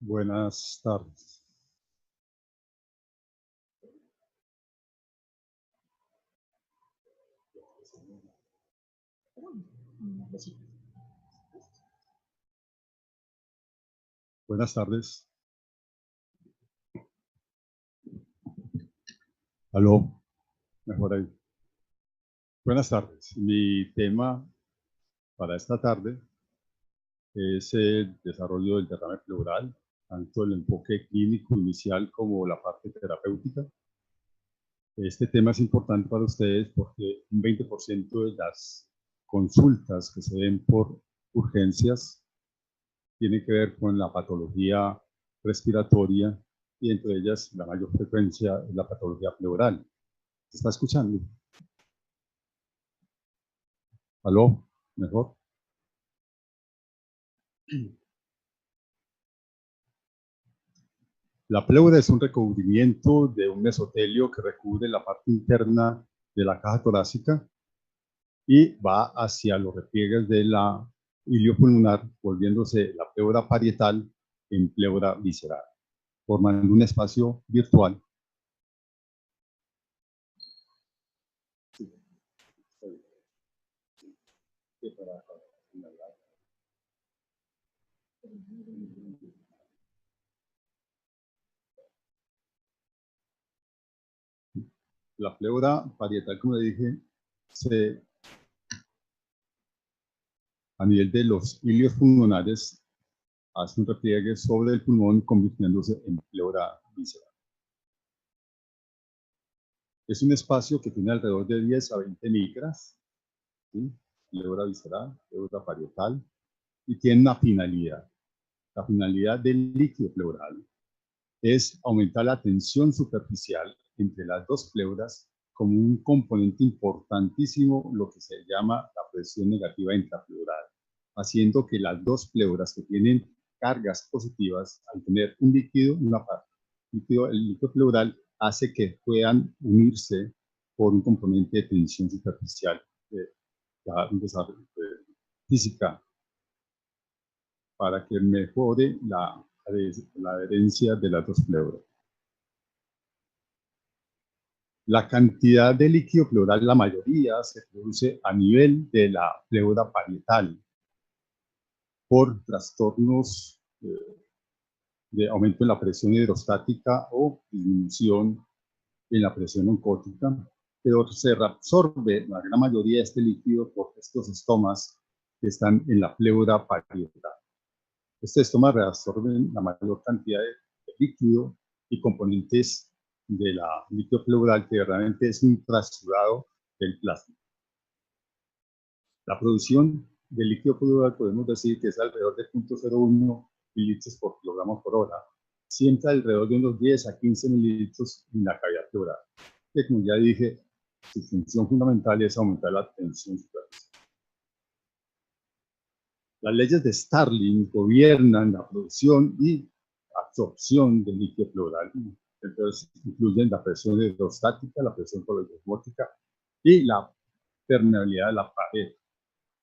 Buenas tardes. Buenas tardes. Aló, mejor ahí. Buenas tardes. Mi tema para esta tarde es el desarrollo del derrame pleural, tanto el enfoque clínico inicial como la parte terapéutica. Este tema es importante para ustedes porque un 20% de las consultas que se ven por urgencias tienen que ver con la patología respiratoria y entre ellas la mayor frecuencia es la patología pleural. ¿Se está escuchando? ¿Aló? ¿Mejor? La pleura es un recubrimiento de un mesotelio que recubre la parte interna de la caja torácica y va hacia los repliegues de la iliopulmonar, volviéndose la pleura parietal en pleura visceral, formando un espacio virtual. La pleura parietal, como le dije, a nivel de los ilios pulmonares hace un repliegue sobre el pulmón convirtiéndose en pleura visceral. Es un espacio que tiene alrededor de 10 a 20 micras, ¿sí? Pleura visceral, pleura parietal, y tiene una finalidad. La finalidad del líquido pleural es aumentar la tensión superficial entre las dos pleuras como un componente importantísimo, lo que se llama la presión negativa intrapleural, haciendo que las dos pleuras que tienen cargas positivas, al tener un líquido, una parte, el líquido pleural hace que puedan unirse por un componente de tensión superficial física para que mejore la adherencia de las dos pleuras. La cantidad de líquido pleural, la mayoría, se produce a nivel de la pleura parietal por trastornos de aumento en la presión hidrostática o disminución en la presión oncótica, pero se reabsorbe la gran mayoría de este líquido por estos estomas que están en la pleura parietal. Estos estomas reabsorben la mayor cantidad de líquido y componentes de la líquido pleural que realmente es un trasudado del plasma. La producción de líquido pleural podemos decir que es alrededor de 0.01 mililitros por kilogramo por hora, siempre alrededor de unos 10 a 15 mililitros en la cavidad pleural, que como ya dije, su función fundamental es aumentar la tensión superficial. Las leyes de Starling gobiernan la producción y absorción del líquido pleural. Entonces, incluyen la presión hidrostática, la presión coleosmótica y la permeabilidad de la pared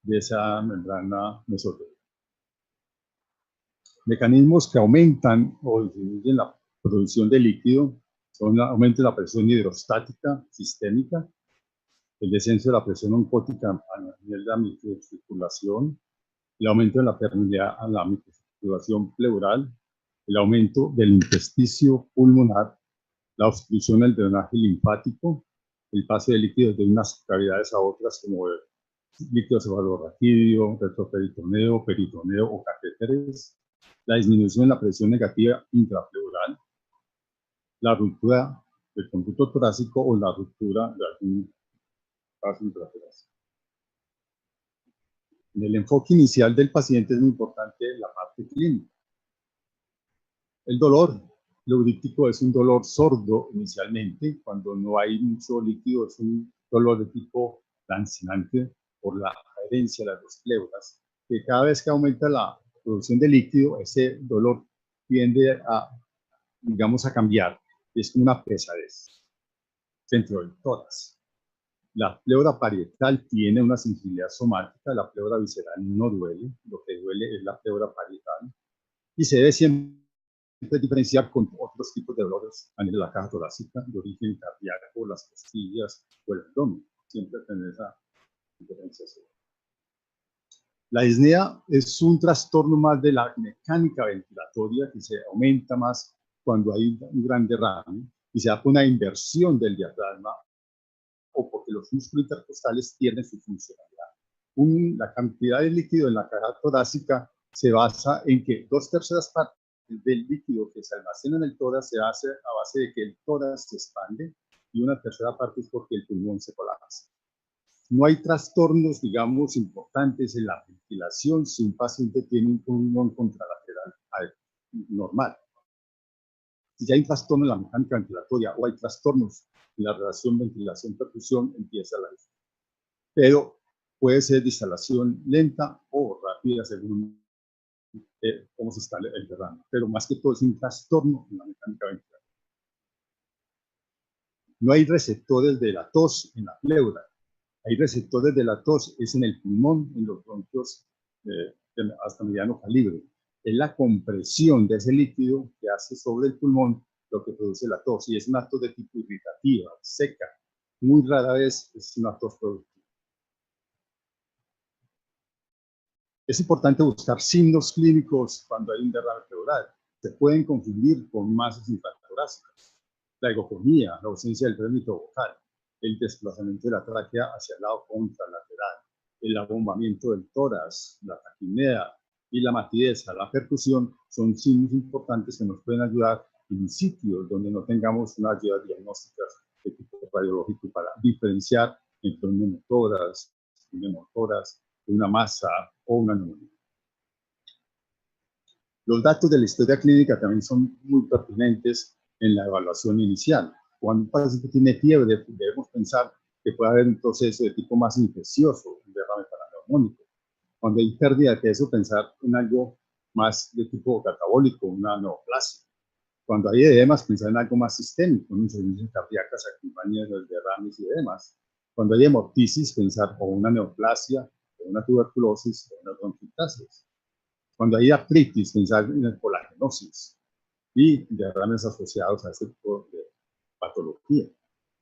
de esa membrana mesotelioma. Mecanismos que aumentan o disminuyen la producción de líquido son el aumento de la presión hidrostática sistémica, el descenso de la presión oncótica a nivel de la microcirculación, el aumento de la permeabilidad a la microcirculación pleural, el aumento del intersticio pulmonar, la obstrucción del drenaje linfático, el pase de líquidos de unas cavidades a otras como el líquido cefalorraquídeo, retroperitoneo, peritoneo o catéteres, la disminución de la presión negativa intrapleural, la ruptura del conducto torácico o la ruptura de algún vaso intratorácico. En el enfoque inicial del paciente es muy importante la parte clínica. El dolor pleurítico es un dolor sordo inicialmente, cuando no hay mucho líquido, es un dolor de tipo lancinante por la adherencia de las dos pleuras, que cada vez que aumenta la producción de líquido, ese dolor tiende a, digamos, a cambiar. Es como una pesadez dentro del tórax. La pleura parietal tiene una sensibilidad somática, la pleura visceral no duele, lo que duele es la pleura parietal, y se debe siempre diferenciar con otros tipos de dolores a nivel de la caja torácica, de origen cardíaco, las costillas o el abdomen. Siempre tener esa diferenciación. La disnea es un trastorno más de la mecánica ventilatoria que se aumenta más cuando hay un gran derrame y se da por una inversión del diafragma o porque los músculos intercostales pierden su funcionalidad. La cantidad de líquido en la caja torácica se basa en que 2/3 partes del líquido que se almacena en el tórax se hace a base de que el tórax se expande y 1/3 parte es porque el pulmón se colapsa. No hay trastornos, digamos, importantes en la ventilación si un paciente tiene un pulmón contralateral normal. Si hay un trastorno en la mecánica ventilatoria o hay trastornos en la relación ventilación-perfusión, empieza la disnea. Pero puede ser de instalación lenta o rápida según cómo se está el derrame. Pero más que todo es un trastorno en la mecánica ventilatoria. No hay receptores de la tos en la pleura. Hay receptores de la tos, es en el pulmón, en los bronquios hasta mediano calibre. Es la compresión de ese líquido que hace sobre el pulmón lo que produce la tos. Y es una tos de tipo irritativa, seca. Muy rara vez es una tos productiva. Es importante buscar signos clínicos cuando hay un derrame pleural. Se pueden confundir con masas infratorácicas. La hipofonía, la ausencia del trémito vocal, el desplazamiento de la tráquea hacia el lado contralateral, el abombamiento del tórax, la taquipnea y la matidez, la percusión, son signos importantes que nos pueden ayudar en sitios donde no tengamos una ayuda diagnóstica de tipo radiológico para diferenciar entre un pneumotórax, una masa o una neumonía. Los datos de la historia clínica también son muy pertinentes en la evaluación inicial. Cuando un paciente tiene fiebre, debemos pensar que puede haber un proceso de tipo más infeccioso, un derrame paraneumónico. Cuando hay pérdida de peso, pensar en algo más de tipo catabólico, una neoplasia. Cuando hay edemas, pensar en algo más sistémico, una insuficiencia cardíaca se acompaña de los derrames y edemas. Cuando hay hemoptisis, pensar o una neoplasia, o una tuberculosis, o una bronquiectasis. Cuando hay artritis, pensar en la colagenosis y derrames asociados a ese tipo de patología.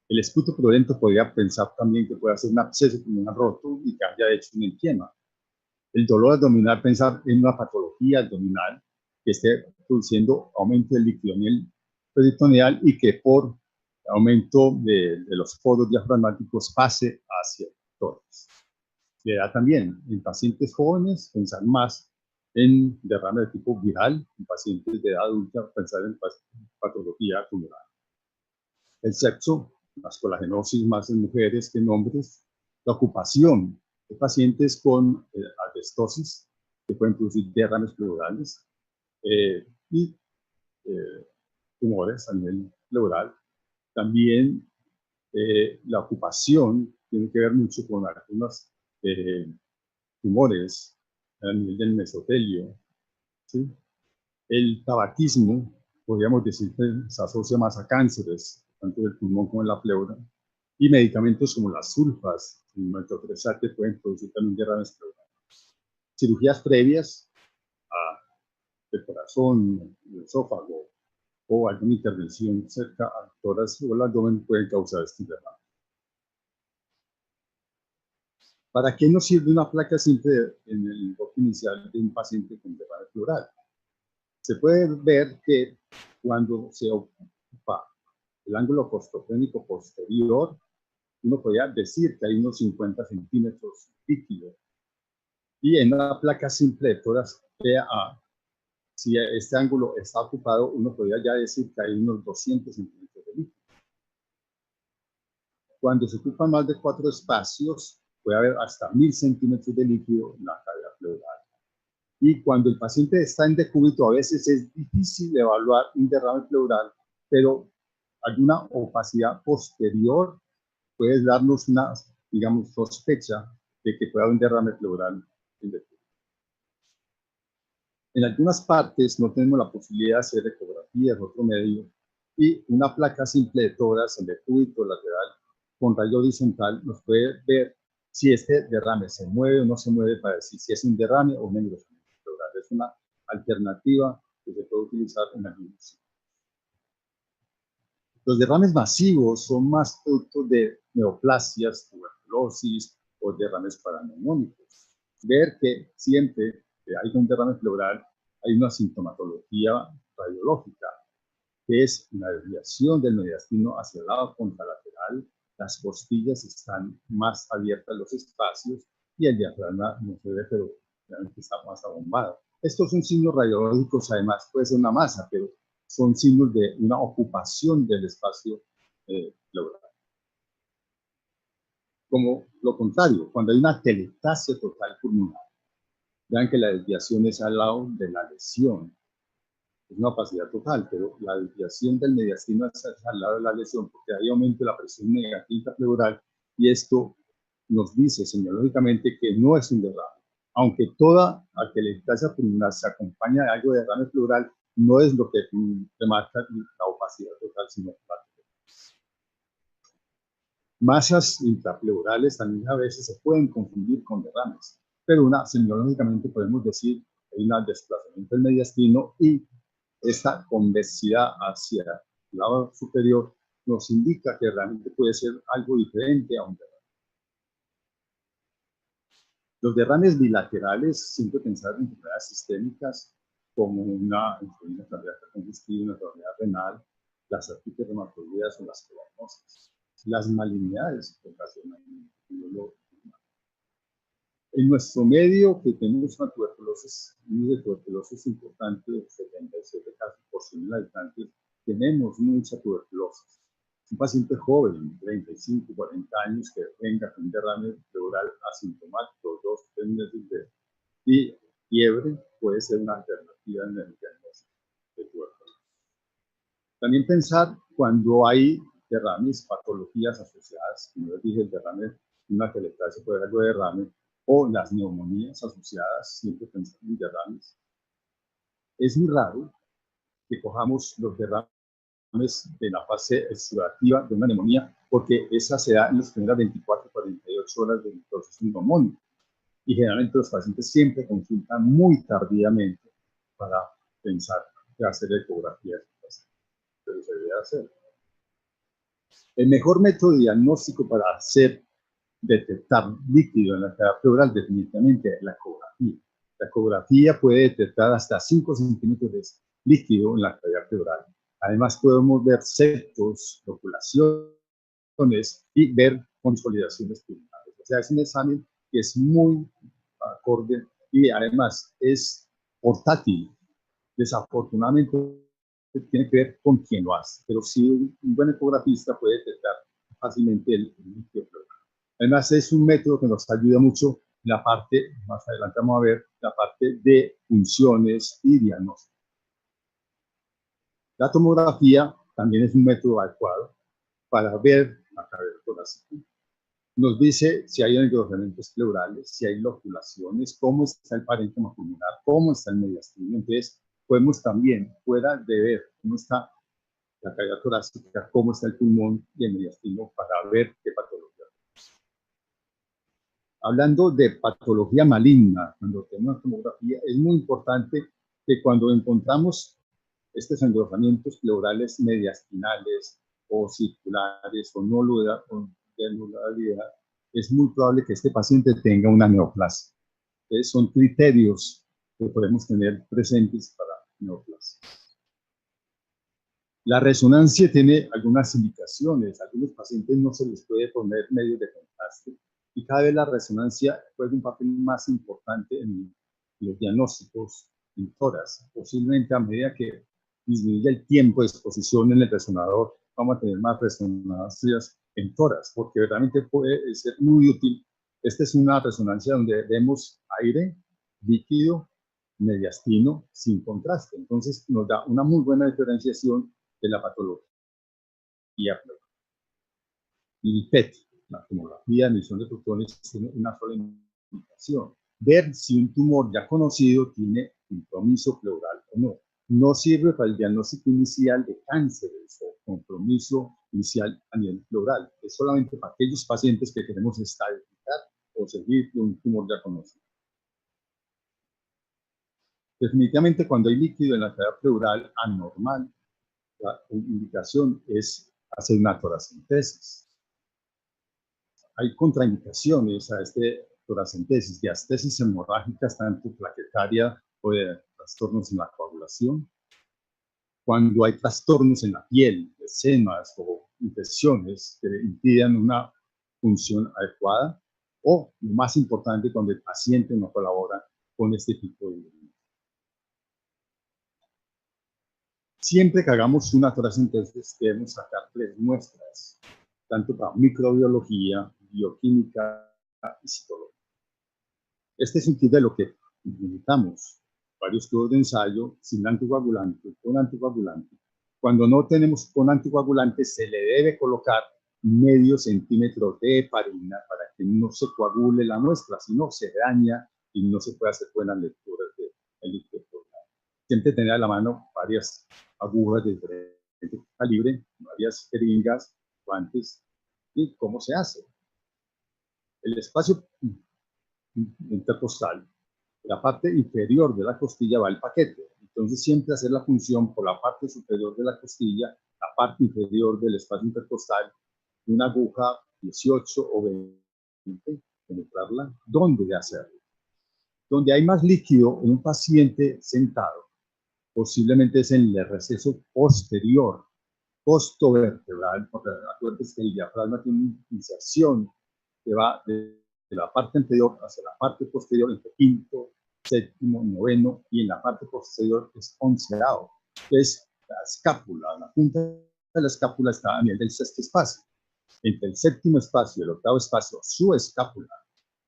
El esputo purulento podría pensar también que puede ser un absceso pulmonar roto y que haya hecho un edema. El dolor abdominal, pensar en una patología abdominal que esté produciendo aumento del líquido a nivel peritoneal y que por aumento de los poros diafragmáticos pase hacia el tórax. La edad también, en pacientes jóvenes, pensar más en derrame de tipo viral, en pacientes de edad adulta, pensar en patología tumoral. El sexo, las colagenosis más en mujeres que en hombres. La ocupación de pacientes con asbestosis, que pueden producir derrames pleurales, y tumores a nivel pleural. También la ocupación tiene que ver mucho con algunos tumores a nivel del mesotelio, ¿sí? El tabaquismo, podríamos decir que se asocia más a cánceres, tanto del pulmón como de la pleura, y medicamentos como las sulfas, el metotrexate, pueden producir también derrames pleurales. Cirugías previas del corazón, del esófago, o alguna intervención cerca al tórax o al abdomen pueden causar este derrame. ¿Para qué nos sirve una placa simple en el enfoque inicial de un paciente con derrame pleural? Se puede ver que cuando se ocupa el ángulo costoclénico posterior, uno podría decir que hay unos 50 centímetros líquido. Y en una placa simple de tórax PA, si este ángulo está ocupado, uno podría ya decir que hay unos 200 centímetros de líquido. Cuando se ocupan más de 4 espacios, puede haber hasta 1000 centímetros de líquido en la cavidad pleural. Y cuando el paciente está en decúbito, a veces es difícil evaluar un derrame pleural, pero alguna opacidad posterior puede darnos una, digamos, sospecha de que puede haber un derrame pleural en decúbito. En algunas partes no tenemos la posibilidad de hacer ecografías o otro medio, y una placa simple de tórax en decúbito lateral con rayo horizontal nos puede ver si este derrame se mueve o no se mueve para decir si es un derrame o un engrosamiento pleural. Es una alternativa que se puede utilizar en algunos. Los derrames masivos son más productos de neoplasias, tuberculosis o derrames paraneumónicos. Ver que siempre que hay un derrame pleural hay una sintomatología radiológica, que es una desviación del mediastino hacia el lado contralateral, las costillas están más abiertas los espacios y el diafragma no se ve, pero realmente está más abombado. Estos son signos radiológicos, además puede ser una masa, pero son signos de una ocupación del espacio pleural. Como lo contrario, cuando hay una telestasia total pulmonar, vean que la desviación es al lado de la lesión. Es una opacidad total, pero la desviación del mediastino es al lado de la lesión, porque hay aumento de la presión negativa pleural, y esto nos dice semiológicamente que no es un derrame. Aunque toda atelectasia pulmonar se acompaña de algo de derrame pleural, no es lo que remarca la opacidad total, sino la masas intrapleurales también a veces se pueden confundir con derrames, pero semiológicamente podemos decir que hay un desplazamiento del mediastino y esta convexidad hacia el lado superior nos indica que realmente puede ser algo diferente a un derrame. Los derrames bilaterales, siempre pensar en enfermedades sistémicas como una enfermedad cardíaca congestiva, una enfermedad renal, las artritis reumatoideas o las colanosis, las malignidades que ocasionan el dolor. En nuestro medio, que tenemos una tuberculosis, de tuberculosis importante, 77 casos por 100.000 habitantes, tenemos mucha tuberculosis. Un paciente joven, 35, 40 años, que venga con un derrame pleural asintomático, 2, 3 meses y fiebre, puede ser una alternativa en el diagnóstico de tuberculosis. También pensar cuando hay derrames, patologías asociadas, como les dije, el derrame, una telestasia puede haber algo de derrame, o las neumonías asociadas, siempre pensando en derrames. Es muy raro que cojamos los derrames de la fase exudativa de una neumonía, porque esa se da en las primeras 24 48 horas del proceso neumónico. Y generalmente los pacientes siempre consultan muy tardíamente para pensar que hacer ecografía, pero se debe hacer. El mejor método de diagnóstico para detectar líquido en la cavidad pleural definitivamente es la ecografía. La ecografía puede detectar hasta 5 centímetros de líquido en la cavidad pleural. Además podemos ver septos, loculaciones y ver consolidaciones pulmonares. O sea, es un examen que es muy acorde y además es portátil. Desafortunadamente tiene que ver con quién lo hace, pero sí un buen ecografista puede detectar fácilmente el líquido pleural. Además, es un método que nos ayuda mucho en la parte, más adelante vamos a ver, la parte de funciones y diagnóstico. La tomografía también es un método adecuado para ver la cavidad torácica. Nos dice si hay engrosamientos pleurales, si hay loculaciones, cómo está el parénquima pulmonar, cómo está el mediastino. Entonces, podemos también, fuera de ver cómo está la cavidad torácica, cómo está el pulmón y el mediastino para ver qué patología. Hablando de patología maligna, cuando tenemos una tomografía, es muy importante que cuando encontramos estos engrosamientos pleurales mediastinales o circulares o de nulidad, es muy probable que este paciente tenga una neoplasia. Entonces, son criterios que podemos tener presentes para neoplasia. La resonancia tiene algunas indicaciones. A algunos pacientes no se les puede poner medios de contraste y cada vez la resonancia juega un papel más importante en los diagnósticos en tórax. Posiblemente a medida que disminuye el tiempo de exposición en el resonador, vamos a tener más resonancias en tórax, porque realmente puede ser muy útil. Esta es una resonancia donde vemos aire, líquido, mediastino, sin contraste. Entonces nos da una muy buena diferenciación de la patología. El PET, la tomografía de emisión de fotones, tiene una sola indicación: ver si un tumor ya conocido tiene compromiso pleural o no. No sirve para el diagnóstico inicial de cáncer o compromiso inicial a nivel pleural. Es solamente para aquellos pacientes que queremos estabilizar o seguir con un tumor ya conocido. Definitivamente cuando hay líquido en la cavidad pleural anormal, la indicación es hacer una toracentesis. Hay contraindicaciones a este toracentesis, diastesis hemorrágicas, tanto plaquetaria o de trastornos en la coagulación. Cuando hay trastornos en la piel, eczemas o infecciones que impidan una función adecuada, o, lo más importante, cuando el paciente no colabora con este tipo de elementos. Siempre que hagamos una toracentesis debemos sacar 3 muestras, tanto para microbiología, bioquímica y citología. Este es un kit de lo que necesitamos: varios tubos de ensayo sin anticoagulante, con anticoagulante. Cuando no tenemos con anticoagulante, se le debe colocar medio centímetro de heparina para que no se coagule la muestra, si no se daña y no se puede hacer buenas lecturas del líquido. Siempre tener a la mano varias agujas de diferente calibre, varias jeringas, guantes. ¿Y cómo se hace? El espacio intercostal, la parte inferior de la costilla va el paquete. Entonces siempre hacer la función por la parte superior de la costilla, la parte inferior del espacio intercostal, una aguja 18 o 20, penetrarla. ¿Dónde hacerlo? Donde hay más líquido en un paciente sentado, posiblemente es en el receso posterior, costovertebral, porque acuérdense que el diafragma tiene una inserción que va de la parte anterior hacia la parte posterior, entre quinto, séptimo, noveno, y en la parte posterior es onceavo. Es la escápula, la punta de la escápula está a nivel del sexto espacio. Entre el séptimo espacio y el octavo espacio, su escápula,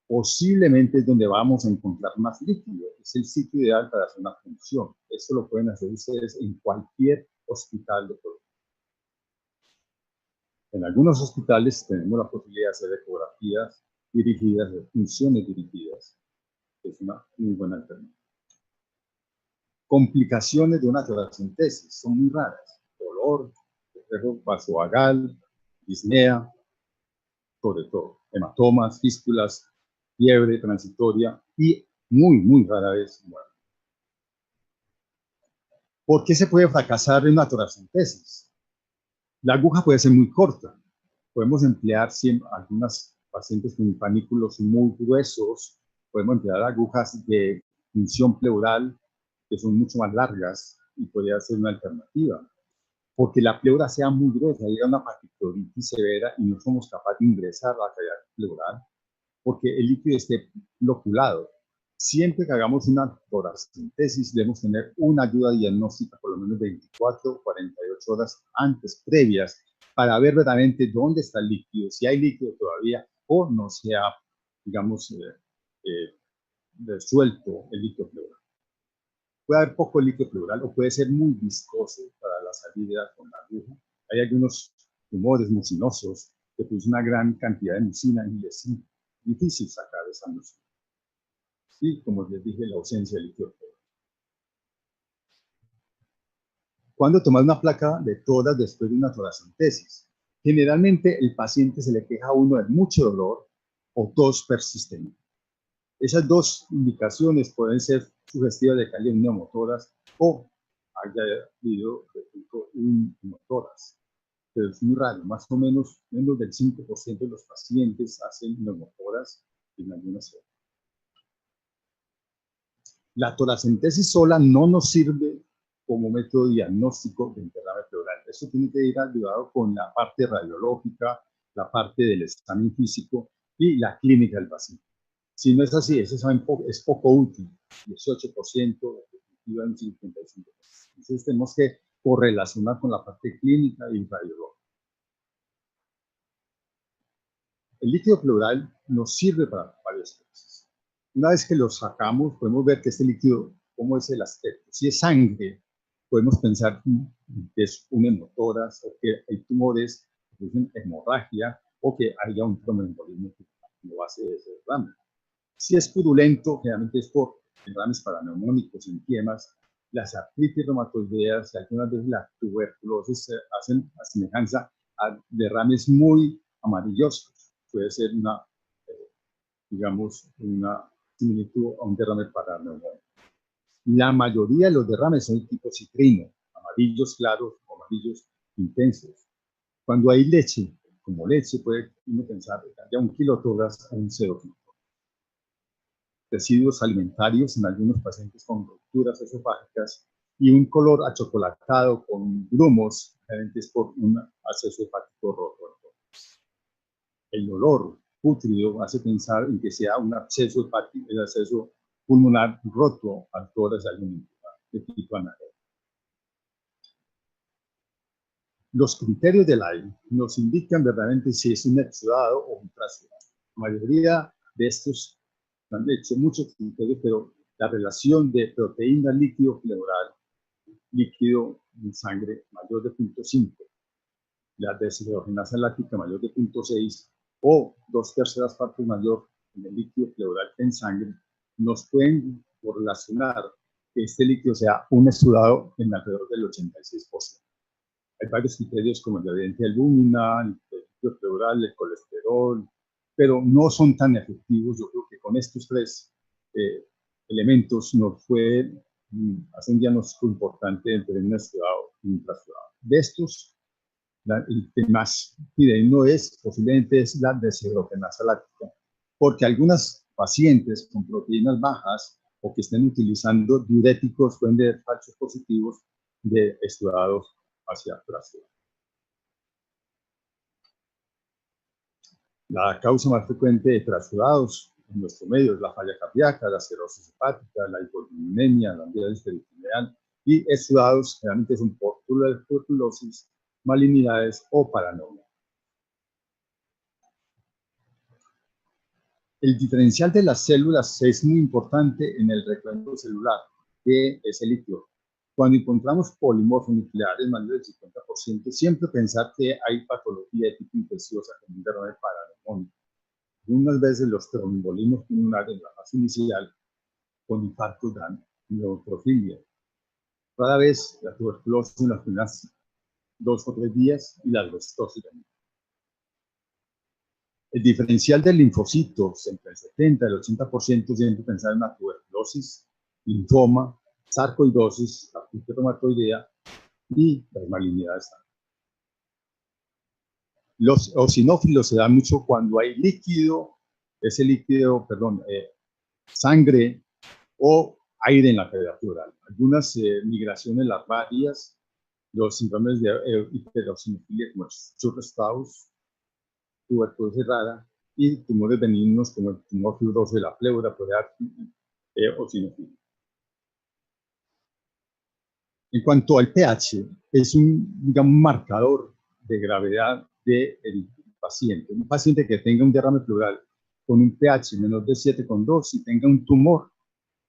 posiblemente es donde vamos a encontrar más líquido. Es el sitio ideal para hacer una función. Esto lo pueden hacer ustedes en cualquier hospital de Colombia. En algunos hospitales tenemos la posibilidad de hacer ecografías dirigidas, de funciones dirigidas. Es una muy buena alternativa. Complicaciones de una toracentesis son muy raras: dolor, reflejo vasovagal, disnea, sobre todo, hematomas, fístulas, fiebre transitoria y muy rara vez muerte. ¿Por qué se puede fracasar en una toracentesis? La aguja puede ser muy corta. Podemos emplear algunas pacientes con panículos muy gruesos. Podemos emplear agujas de función pleural que son mucho más largas y podría ser una alternativa. Porque la pleura sea muy gruesa, llega una paquicloritis severa y no somos capaces de ingresar a la cavidad pleural porque el líquido esté loculado. Siempre que hagamos una toracentesis debemos tener una ayuda diagnóstica por lo menos 24 o 48 horas antes, previas, para ver verdaderamente dónde está el líquido, si hay líquido todavía o no se ha, digamos, resuelto el líquido pleural. Puede haber poco líquido pleural o puede ser muy viscoso para la salida con la aguja. Hay algunos tumores mucinosos que producen una gran cantidad de mucina y es difícil sacar esa mucina. Y como les dije, la ausencia de líquido pleural. ¿Cuándo tomar una placa de toras después de una toracentesis? Generalmente el paciente se le queja a uno de mucho dolor o tos persistente. Esas dos indicaciones pueden ser sugestivas de calidad neumotoras o haya habido un neumotoras. Pero es muy raro, más o menos menos del 5% de los pacientes hacen neumotoras en algunas horas. La toracentesis sola no nos sirve como método diagnóstico de derrame pleural. Eso tiene que ir ayudado con la parte radiológica, la parte del examen físico y la clínica del paciente. Si no es así, ese examen es poco útil, 18%, efectiva en 55%. Entonces tenemos que correlacionar con la parte clínica y radiológica. El líquido pleural nos sirve para varias cosas. Una vez que lo sacamos, podemos ver que este líquido, cómo es el aspecto. Si es sangre, podemos pensar que es una hematoras o que hay tumores que producen hemorragia o que haya un tromboembolismo como base de ese derrame. Si es purulento, generalmente es por derrames paraneumónicos, enfiemas, las artritis reumatoideas y algunas veces la tuberculosis hacen a semejanza a derrames muy amarillosos. Puede ser una, digamos, una similitud a un derrame paraneumónico. La mayoría de los derrames son de tipo citrino, amarillos claros o amarillos intensos. Cuando hay leche, como leche, puede uno pensar que haya 1 kilotoras a un 0 kilo. Residuos alimentarios en algunos pacientes con rupturas esofágicas y un color achocolatado con grumos diferentes por un acceso hepático roto. El olor pútrido hace pensar en que sea un acceso hepático, el acceso pulmonar roto al tórax de tipo anaeróbico. Los criterios del aire nos indican verdaderamente si es un exudado o un trasudado. La mayoría de estos han hecho muchos criterios, pero la relación de proteína líquido pleural, líquido en sangre mayor de 0.5, la deshidrogenasa láctica mayor de 0.6 o 2/3 partes mayor en el líquido pleural en sangre, nos pueden relacionar que este líquido sea un exudado en alrededor del 86%. Hay varios criterios como la evidencia albúmina, el líquido pleural, el colesterol, pero no son tan efectivos. Yo creo que con estos tres elementos nos puede hacer un diagnóstico importante entre un exudado y un trasudado. De estos, el que más fidedigno es, posiblemente es la deshidrogenasa láctica, porque algunas pacientes con proteínas bajas o que estén utilizando diuréticos pueden tener falsos positivos de exudados hacia trasudado. La causa más frecuente de trasudados en nuestro medio es la falla cardíaca, la cirrosis hepática, la hipolinemia, la angiografía peritoneal y exudados generalmente son por tuberculosis, malignidades o paranoia. El diferencial de las células es muy importante en el recuento celular de ese líquido. Cuando encontramos polimorfos nucleares más del 50%, siempre pensar que hay patología de tipo infecciosa como un derrame paraneumónico. Unas veces los trombolismos pulmonares en la fase inicial con infartos dan neutrofilia. Rara vez la tuberculosis en las primeras 2 o 3 días y la asbestosis también. El diferencial de linfocitos entre el 70 y el 80% siempre pensar en una tuberculosis, linfoma, sarcoidosis, artritis reumatoidea y las malignidades. Los eosinófilos se dan mucho cuando hay líquido, sangre o aire en la cavidad pleural. Algunas migraciones larvarias, los síndromes de hiperosinofilia como el Church-Strauss, tuberculosis rara y tumores benignos como el tumor fibroso de la pleura puede dar eosinofilia. En cuanto al pH, es un marcador de gravedad del paciente. Un paciente que tenga un derrame pleural con un pH menor de 7,2 y tenga un tumor,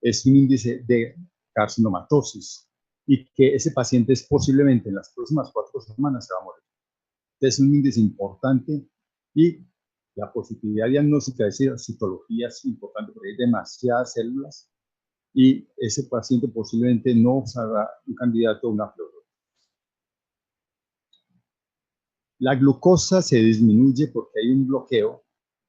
es un índice de carcinomatosis y que ese paciente es posiblemente en las próximas 4 semanas se va a morir. Es un índice importante y la positividad diagnóstica de citología es importante porque hay demasiadas células y ese paciente posiblemente no será un candidato a una pleurosis. La glucosa se disminuye porque hay un bloqueo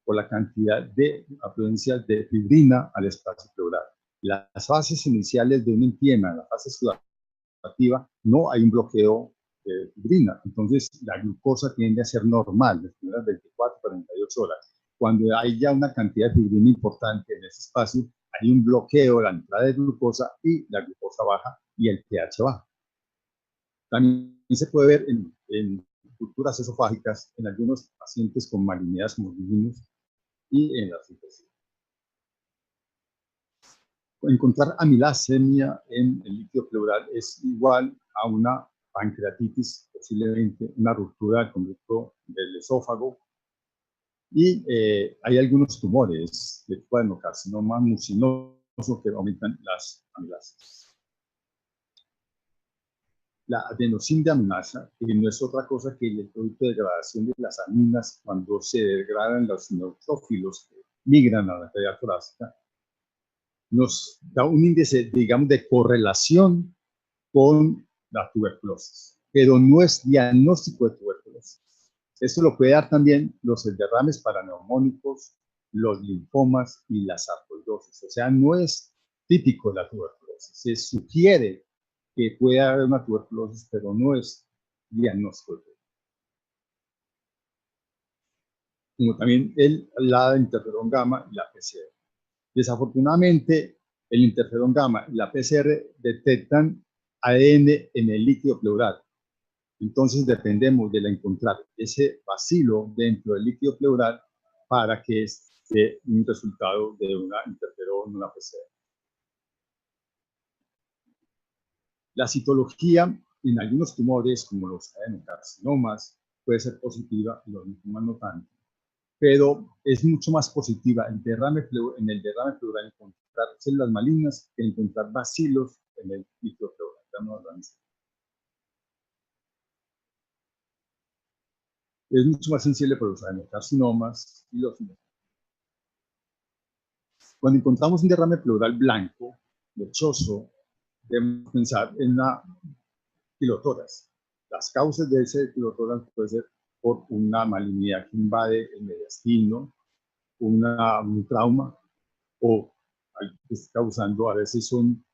por la cantidad de afluencia de fibrina al espacio pleural. Las fases iniciales de un empiema, en la fase sudativa, no hay un bloqueo de fibrina. Entonces, la glucosa tiende a ser normal las primeras 24, 48 horas. Cuando hay ya una cantidad de fibrina importante en ese espacio, hay un bloqueo de la entrada de glucosa y la glucosa baja y el pH baja. También se puede ver en culturas esofágicas en algunos pacientes con malignidades, como dijimos, y en las infecciones. Encontrar amilasemia en el líquido pleural es igual a una pancreatitis, posiblemente una ruptura del conducto del esófago. Y hay algunos tumores de carcinoma mucinoso que aumentan las amilasas. La adenosina que no es otra cosa que el producto de degradación de las aminas cuando se degradan los neutrófilos que migran a la cavidad torácica, nos da un índice, digamos, de correlación con la tuberculosis, pero no es diagnóstico de tuberculosis. Esto lo puede dar también los derrames paraneumónicos, los linfomas y la sarcoidosis. O sea, no es típico de la tuberculosis. Se sugiere que puede haber una tuberculosis, pero no es diagnóstico. Como también la interferón gamma y la PCR. Desafortunadamente, el interferón gamma y la PCR detectan ADN en el líquido pleural. Entonces dependemos de encontrar ese bacilo dentro del líquido pleural para que esté un resultado de una interferón, una PCR. La citología en algunos tumores, como los adenocarcinomas, puede ser positiva, y los linfomas no tanto. Pero es mucho más positiva en el derrame pleural encontrar células malignas que encontrar bacilos en el líquido pleural. Es mucho más sensible para los adenocarcinomas y los linfomas. Cuando encontramos un derrame pleural blanco, lechoso, debemos pensar en una pilotoras. Las causas de ese pilotoras pueden ser por una malignidad que invade el mediastino, un trauma, o que está causando, a veces son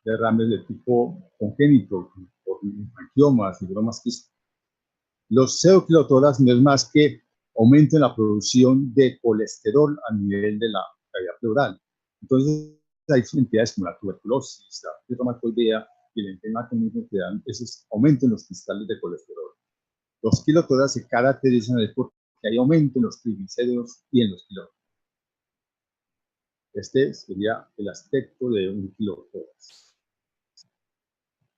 derrames de tipo congénito, por angiomas, fibromas quísticos. Los pseudopilotoras no es más que aumenten la producción de colesterol a nivel de la cavidad pleural. Entonces, hay entidades como la tuberculosis, la reumatoidea y el enfisema crónico que dan esos aumentos en los cristales de colesterol. Los kilotoras se caracterizan porque hay aumento en los triglicéridos y en los kilotoras. Este sería el aspecto de un kilotoras.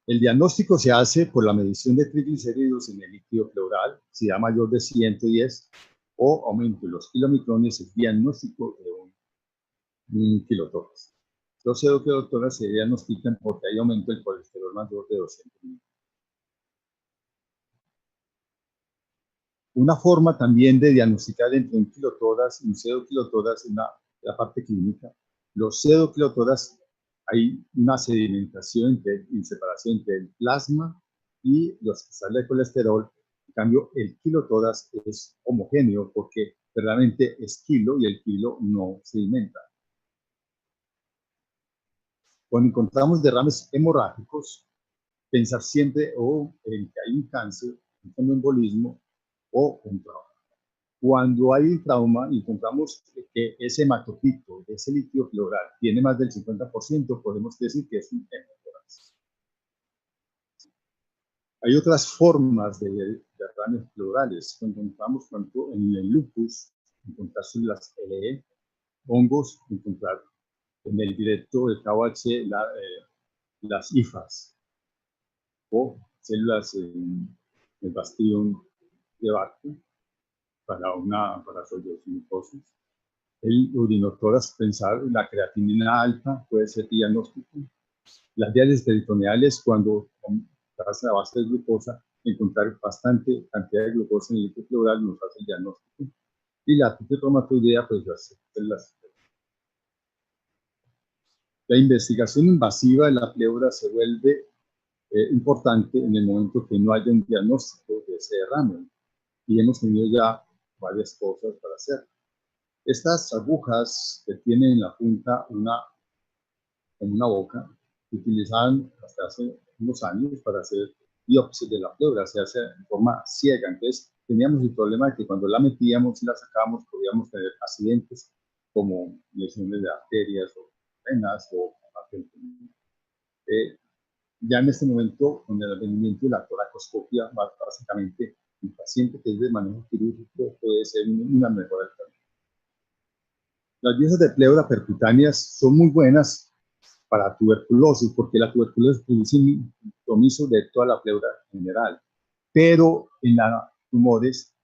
El diagnóstico se hace por la medición de triglicéridos en el líquido pleural, si da mayor de 110 o aumento en los kilomicrones, es diagnóstico de un kilotoras. Los pseudokilotoras se diagnostican porque hay aumento del colesterol mayor de 200 mil. Una forma también de diagnosticar entre un kilotoras y un pseudokilotoras es la parte clínica. Los pseudokilotoras hay una sedimentación y separación entre el plasma y los cristales de colesterol. En cambio, el kilotoras es homogéneo porque verdaderamente es kilo y el kilo no sedimenta. Cuando encontramos derrames hemorrágicos, pensar siempre en que hay un cáncer, un embolismo o un trauma. Cuando hay un trauma y encontramos que ese hematocito, ese líquido pleural, tiene más del 50%, podemos decir que es un hemotorax. Hay otras formas de derrames pleurales. Encontramos, por ejemplo, en el lupus, encontrar células LE, hongos, encontrar en el directo del KOH las IFAs, o células en el bastión de Barco para soldosilicosis. El urinotoras, pensar la creatinina alta puede ser diagnóstico. Las diálisis peritoneales, cuando estás a base de glucosa, encontrar bastante cantidad de glucosa en el líquido pleural nos hace el diagnóstico. Y la artritis reumatoidea, pues la investigación invasiva de la pleura se vuelve importante en el momento que no haya un diagnóstico de ese derrame. Y hemos tenido ya varias cosas para hacer. Estas agujas que tienen en la punta en una boca, se utilizaban hasta hace unos años para hacer biopsias de la pleura, se hace de forma ciega. Entonces teníamos el problema de que cuando la metíamos y la sacábamos podíamos tener accidentes como lesiones de arterias o venas o ya en este momento, con el advenimiento de la toracoscopia, básicamente el paciente que es de manejo quirúrgico puede ser una mejora del tratamiento. Las piezas de pleura percutáneas son muy buenas para tuberculosis, porque la tuberculosis produce un compromiso de toda la pleura en general. Pero en los tumores,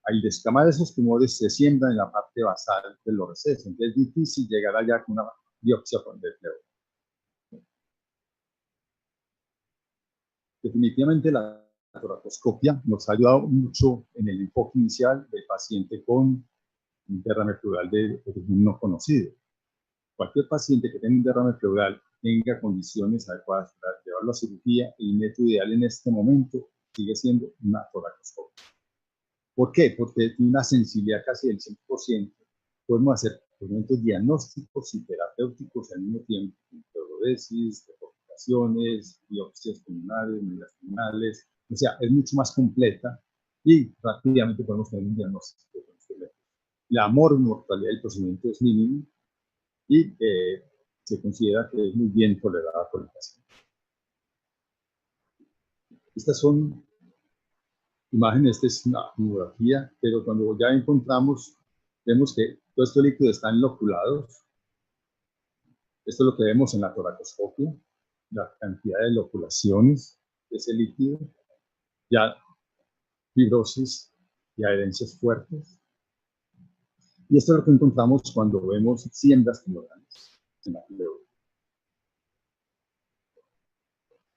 al descamar esos tumores se siembran en la parte basal de los recesos. Entonces es difícil llegar allá con una biopsia de pleura. Definitivamente la toracoscopia nos ha ayudado mucho en el enfoque inicial del paciente con un derrame pleural de origen no conocido. Cualquier paciente que tenga un derrame pleural tenga condiciones adecuadas para llevarlo a cirugía, el método ideal en este momento sigue siendo una toracoscopia. ¿Por qué? Porque tiene una sensibilidad casi del 100%. Podemos hacer elementos diagnósticos y terapéuticos al mismo tiempo. pleurodesis, de complicaciones, biopsias pulmonares, medias pulmonares, o sea, es mucho más completa y rápidamente podemos tener un diagnóstico. La mortalidad del procedimiento es mínima y se considera que es muy bien tolerada por el paciente. Estas son imágenes, esta es una tomografía, pero cuando ya encontramos, vemos que todos estos líquidos están loculados. Esto es lo que vemos en la toracoscopia, la cantidad de loculaciones de ese líquido, ya fibrosis y adherencias fuertes. Y esto es lo que encontramos cuando vemos siembras tumorales en la pleura.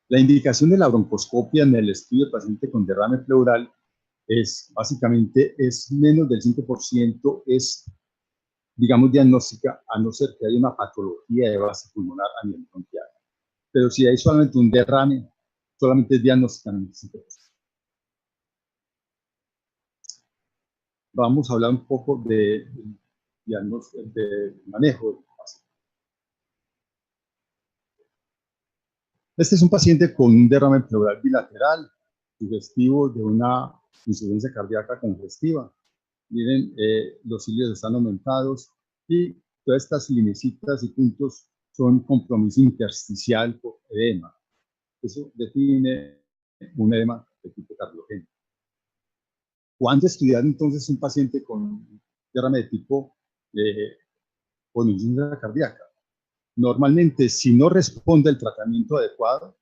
La indicación de la broncoscopia en el estudio de paciente con derrame pleural es básicamente menos del 5%, es, digamos, diagnóstica, a no ser que haya una patología de base pulmonar a nivel bronquial. Pero si hay solamente un derrame, solamente es diagnóstica en el 5%. Vamos a hablar un poco de manejo. Este es un paciente con un derrame pleural bilateral, sugestivo de una insuficiencia cardíaca congestiva. Miren, los cilios están aumentados y todas estas linecitas y puntos son compromiso intersticial por edema. Eso define un edema de tipo cardiogénico. ¿Cuándo estudiar entonces un paciente con derrame de tipo con insuficiencia cardíaca? Normalmente, si no responde al tratamiento adecuado,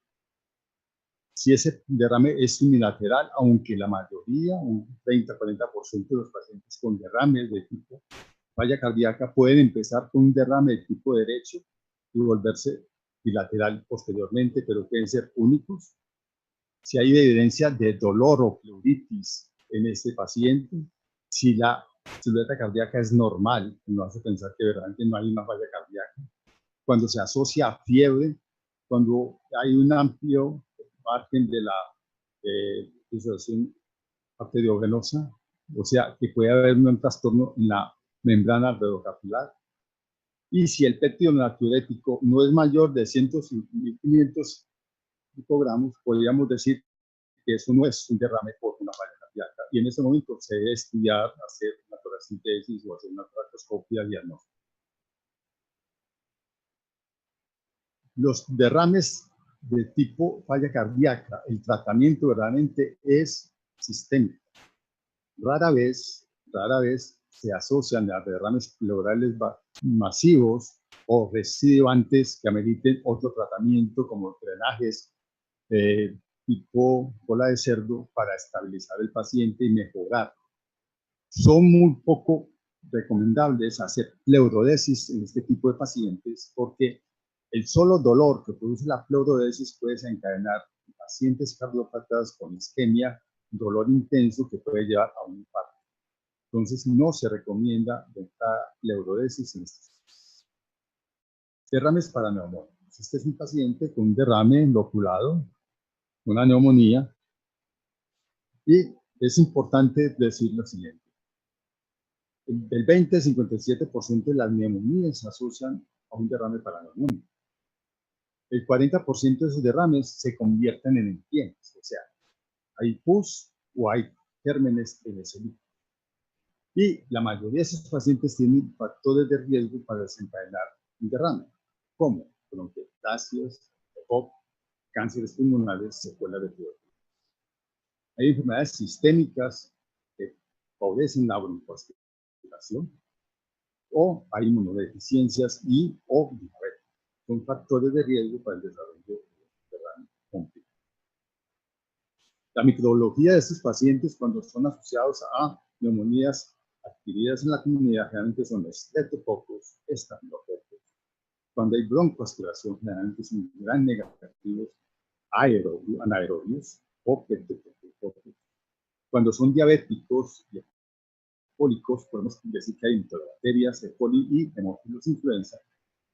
si ese derrame es unilateral, aunque la mayoría, un 30-40% de los pacientes con derrames de tipo falla cardíaca pueden empezar con un derrame de tipo derecho y volverse bilateral posteriormente, pero pueden ser únicos. Si hay evidencia de dolor o pleuritis en este paciente, si la silueta cardíaca es normal, nos hace pensar que verdaderamente no hay una falla cardíaca. Cuando se asocia a fiebre, cuando hay un amplio margen de la disociación arteriovenosa, o sea, que puede haber un trastorno en la membrana alveolocapilar. Y si el péptido natriurético no es mayor de 100-1500 microgramos, podríamos decir que eso no es un derrame por una falla cardíaca. Y en ese momento se debe estudiar, hacer una toracentesis o hacer una toracoscopia diagnóstica. Los derrames de tipo falla cardíaca, el tratamiento verdaderamente es sistémico. Rara vez se asocian a derrames pleurales masivos o recidivantes que ameriten otro tratamiento como drenajes tipo cola de cerdo para estabilizar el paciente y mejorar. Son muy poco recomendables hacer pleurodesis en este tipo de pacientes porque el solo dolor que produce la pleurodesis puede desencadenar pacientes cardiópatas con isquemia, dolor intenso que puede llevar a un infarto. Entonces, no se recomienda la pleurodesis en estos casos. Derrames para neumonía. Este es un paciente con un derrame loculado, una neumonía, y es importante decir lo siguiente. El 20-57% de las neumonías se asocian a un derrame para neumonía. El 40% de esos derrames se convierten en entienes, o sea, hay pus o hay gérmenes en ese líquido. Y la mayoría de esos pacientes tienen factores de riesgo para desencadenar un derrame, como bronquiectasias, EPOC, cánceres pulmonares, secuelas de tuberculosis. Hay enfermedades sistémicas que favorecen la broncoaspiración, o hay inmunodeficiencias y o diabetes. Son factores de riesgo para el desarrollo de derrame complejo. La microbiología de estos pacientes, cuando son asociados a neumonías adquiridas en la comunidad, generalmente son estreptococos, estafilococos. Cuando hay broncoaspiración, generalmente son gran negativos anaerobios o peptococos. Cuando son diabéticos y alcohólicos, podemos decir que hay enterobacterias, E. coli y hemófilos influenza.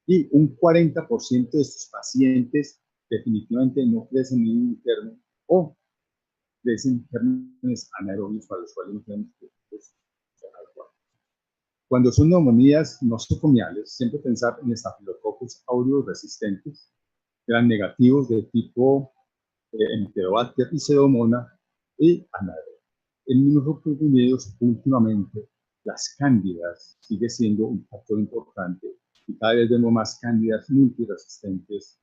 Y un 40% de estos pacientes definitivamente no crecen en un interno o crecen gérmenes anaerobios para los cuales no tenemos productos adecuados. Cuando son neumonías nosocomiales, siempre pensar en estafilococos aureus resistentes, Eran negativos de tipo Enterobacter y Pseudomonas y anaerobio. En los comprimidos, últimamente, las cándidas sigue siendo un factor importante y cada vez vemos más cándidas multiresistentes.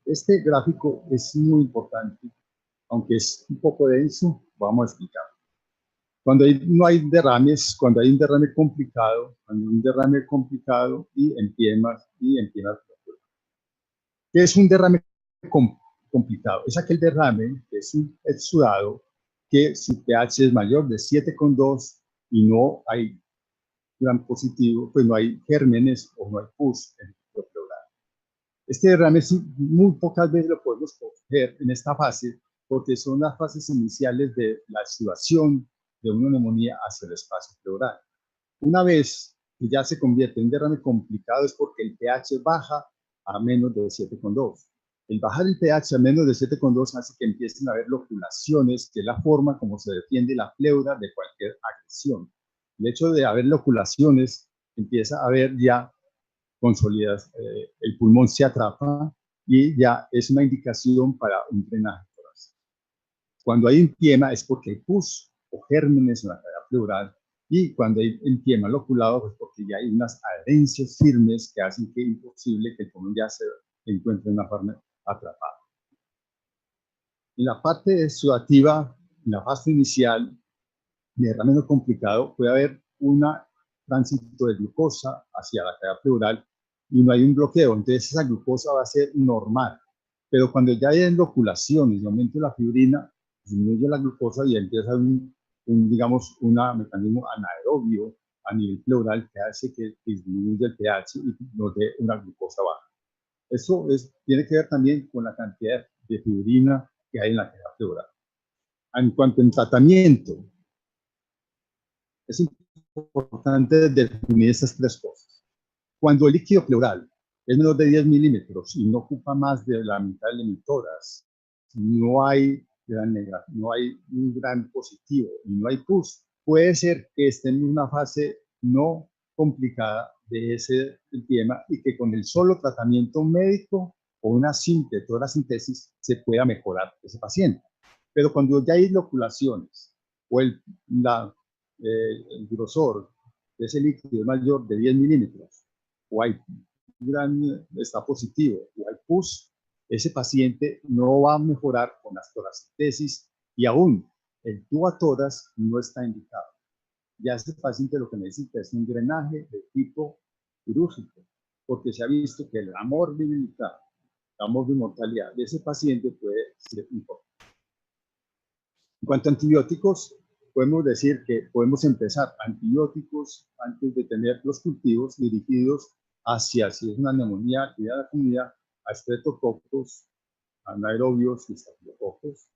Este gráfico es muy importante, aunque es un poco denso, vamos a explicar. Cuando no hay derrames, cuando hay un derrame complicado, y empiemas. ¿Qué es un derrame complicado? Es aquel derrame que es un exudado que su pH es mayor de 7,2 y no hay gran positivo, pues no hay gérmenes o no hay pus en el micropleural. Este derrame muy pocas veces lo podemos coger en esta fase porque son las fases iniciales de la exudación de una neumonía hacia el espacio pleural. Una vez que ya se convierte en derrame complicado es porque el pH baja a menos de 7,2. El bajar el pH a menos de 7,2 hace que empiecen a haber loculaciones, que es la forma como se defiende la pleura de cualquier agresión. El hecho de haber loculaciones empieza a haber ya consolidadas, el pulmón se atrapa y ya es una indicación para un drenaje torácico. Cuando hay empiema es porque hay pus o gérmenes en la cavidad pleural, y cuando hay empiema loculado pues porque ya hay unas adherencias firmes que hacen que es imposible que el pulmón ya se encuentre en una forma atrapada. En la parte exudativa, en la fase inicial, de derrame no complicado, puede haber un tránsito de glucosa hacia la cavidad pleural y no hay un bloqueo, entonces esa glucosa va a ser normal. Pero cuando ya hay loculaciones y aumenta la fibrina, disminuye la glucosa y empieza digamos, un mecanismo anaerobio a nivel pleural que hace que disminuya el pH y nos dé una glucosa baja. Eso tiene que ver también con la cantidad de fibrina que hay en la cavidad pleural. En cuanto al tratamiento, es importante definir estas tres cosas. Cuando el líquido pleural es menor de 10 milímetros y no ocupa más de la mitad del emisoras, no hay gran negativo, no hay un gran positivo y no hay pus. Puede ser que esté en una fase no complicada de ese tema y que con el solo tratamiento médico o una simple toracentesis se pueda mejorar ese paciente. Pero cuando ya hay loculaciones o el grosor de ese líquido es mayor de 10 milímetros o hay está positivo o hay pus, ese paciente no va a mejorar con las toracentesis y aún el tubatórax no está indicado. Ya ese paciente lo que necesita es un drenaje de tipo quirúrgico, porque se ha visto que la morbilidad, la mortalidad de ese paciente puede ser importante. En cuanto a antibióticos, podemos decir que podemos empezar antibióticos antes de tener los cultivos dirigidos hacia, si es una neumonía, actividad de la comunidad, a estreptococos, anaerobios y estafilococos.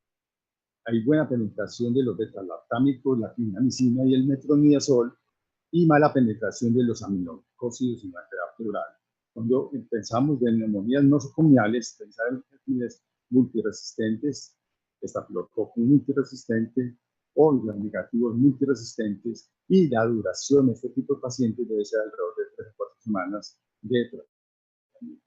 Hay buena penetración de los beta-lactámicos, la clindamicina y el metronidazol, y mala penetración de los aminoglucósidos en la cavidad pleural. Cuando pensamos en neumonías nosocomiales, pensar en enfermedades multiresistentes, estafilococos multiresistente o los negativos multiresistentes, y la duración de este tipo de pacientes debe ser alrededor de 3 o 4 semanas de tratamiento.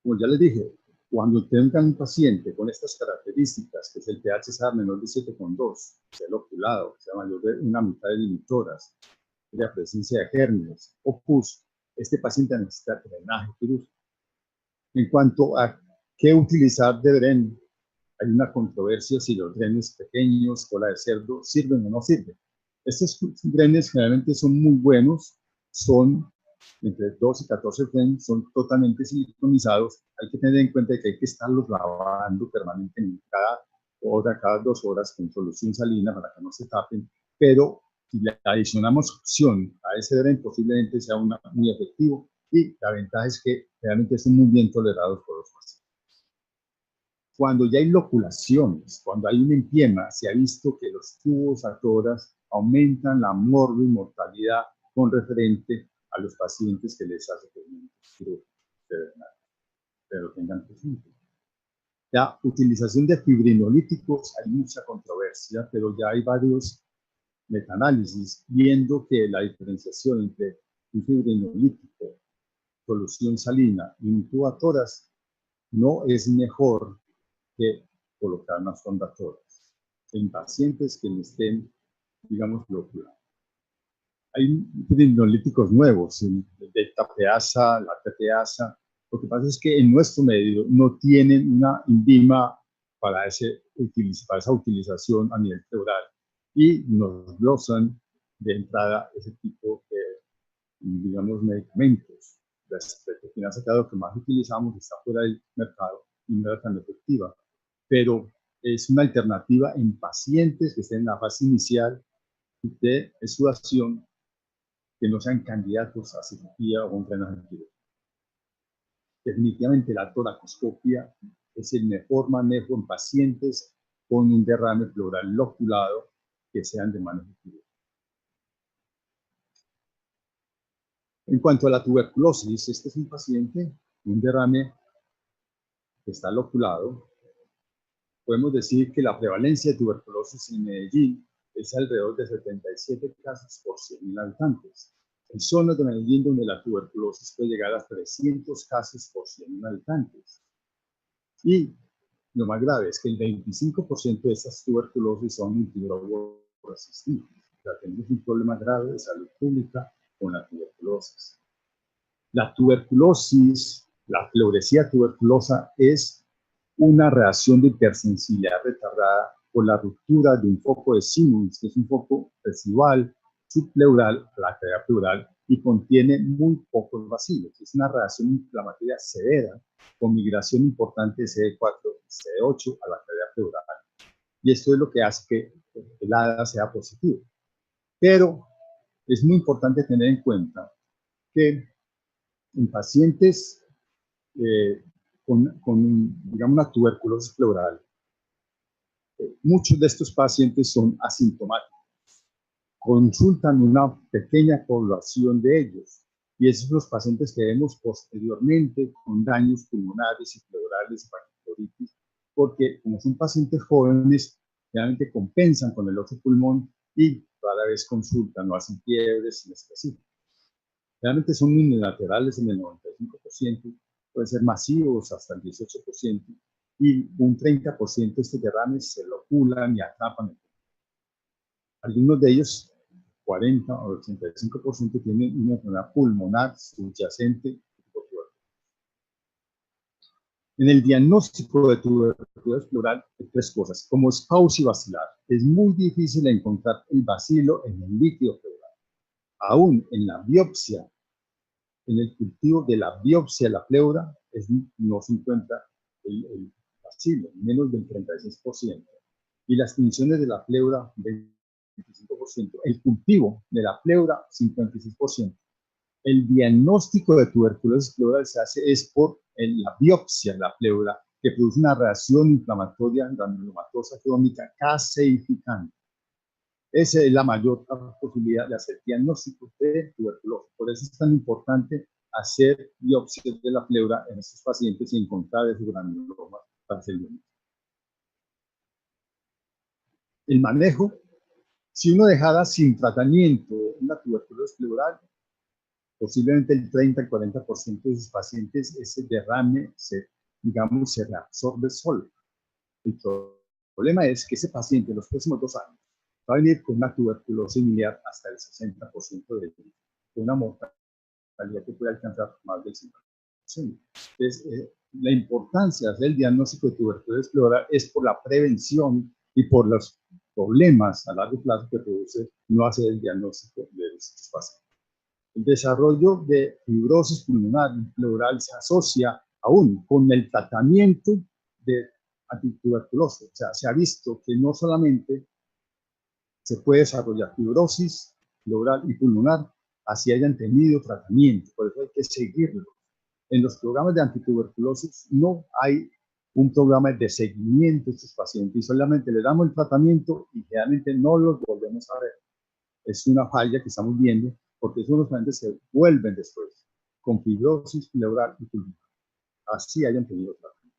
Como ya les dije, cuando tengan un paciente con estas características, que es el pH sea menor de 7,2, sea loculado, sea mayor de una mitad de limitoras, la presencia de gérmenes o pus, este paciente necesita drenaje quirúrgico. En cuanto a qué utilizar de dren, hay una controversia si los drenes pequeños, cola de cerdo, sirven o no sirven. Estos drenes generalmente son muy buenos, son entre 2 y 14 drenes, son totalmente siliconizados. Hay que tener en cuenta que hay que estarlos lavando permanentemente cada hora, cada 2 horas con solución salina para que no se tapen, pero si le adicionamos opción a ese dren, posiblemente sea muy efectivo, y la ventaja es que realmente son muy bien tolerados por los pacientes. Cuando ya hay loculaciones, cuando hay un empiema, se ha visto que los tubos atoras aumentan la mortalidad con referente a los pacientes que les hace quirúrgico, pero tengan presente. La utilización de fibrinolíticos, hay mucha controversia, pero ya hay varios metaanálisis viendo que la diferenciación entre un fibrinolítico, solución salina, intubadoras, no es mejor que colocar una sonda tórax en pacientes que estén, digamos, bloqueados. Hay fibrinolíticos nuevos, el deltapeasa, la TPasa. Lo que pasa es que en nuestro medio no tienen una INVIMA para esa utilización a nivel pleural y nos glosan de entrada ese tipo de, digamos, medicamentos. La cetoquinasa, lo que más utilizamos, está fuera del mercado y no era tan efectiva, pero es una alternativa en pacientes que estén en la fase inicial de exudación, que no sean candidatos a cirugía o un drenaje quirúrgico. Definitivamente la toracoscopia es el mejor manejo en pacientes con un derrame pleural loculado que sean de manejo quirúrgico. En cuanto a la tuberculosis, este es un paciente, un derrame que está loculado. Podemos decir que la prevalencia de tuberculosis en Medellín es alrededor de 77 casos por 100.000 habitantes. En zonas de Medellín donde la tuberculosis puede llegar a 300 casos por 100.000 habitantes. Y lo más grave es que el 25% de estas tuberculosis son multidrogoresistentes. O sea, tenemos un problema grave de salud pública con la tuberculosis. La tuberculosis, la pleuresía tuberculosa es una reacción de hipersensibilidad retardada por la ruptura de un foco de Simmons, que es un foco residual subpleural a la cavidad pleural y contiene muy pocos bacilos. Es una reacción inflamatoria severa con migración importante de CD4 y CD8 a la cavidad pleural. Y esto es lo que hace que el ADA sea positivo. Pero es muy importante tener en cuenta que en pacientes con, digamos, una tuberculosis pleural, muchos de estos pacientes son asintomáticos. Consultan una pequeña población de ellos y esos son los pacientes que vemos posteriormente con daños pulmonares y pleurales y bacteritis, porque como son pacientes jóvenes, realmente compensan con el otro pulmón y rara vez consultan o hacen fiebres inespecíficas. Realmente son unilaterales en el 95%, pueden ser masivos hasta el 18%, y un 30% de estos derrames se loculan y atrapan. Algunos de ellos, 40 o 85%, tienen una enfermedad pulmonar subyacente. En el diagnóstico de tuberculosis pleural hay tres cosas. Como es paucivacilar, es muy difícil encontrar el bacilo en el líquido pleural. Aún en la biopsia, en el cultivo de la biopsia de la pleura, no se encuentra el bacilo, menos del 36%. Y las funciones de la pleura, 25%. El cultivo de la pleura, 56%. El diagnóstico de tuberculosis pleural se hace es por la biopsia de la pleura, que produce una reacción inflamatoria granulomatosa crónica caseificante. Esa es la mayor posibilidad de hacer diagnóstico de tuberculosis. Por eso es tan importante hacer biopsias de la pleura en estos pacientes y encontrar esos granulomas fácilmente. El manejo, si uno dejara sin tratamiento una tuberculosis pleural, posiblemente el 30 al 40% de sus pacientes ese derrame se reabsorbe solo. El problema es que ese paciente en los próximos 2 años va a venir con una tuberculosis miliar hasta el 60% de una mortalidad que puede alcanzar más del 50%. Entonces, la importancia de hacer el diagnóstico de tuberculosis pleural es por la prevención y por los problemas a largo plazo que produce no hacer el diagnóstico de estos pacientes. El desarrollo de fibrosis pulmonar y pleural se asocia aún con el tratamiento de antituberculosis. O sea, se ha visto que no solamente se puede desarrollar fibrosis pleural y pulmonar, así hayan tenido tratamiento, por eso hay que seguirlo. En los programas de antituberculosis no hay un programa de seguimiento de estos pacientes y solamente le damos el tratamiento y realmente no los volvemos a ver. Es una falla que estamos viendo porque esos pacientes se vuelven después con fibrosis pleural y pulmonar. Así hayan tenido tratamiento.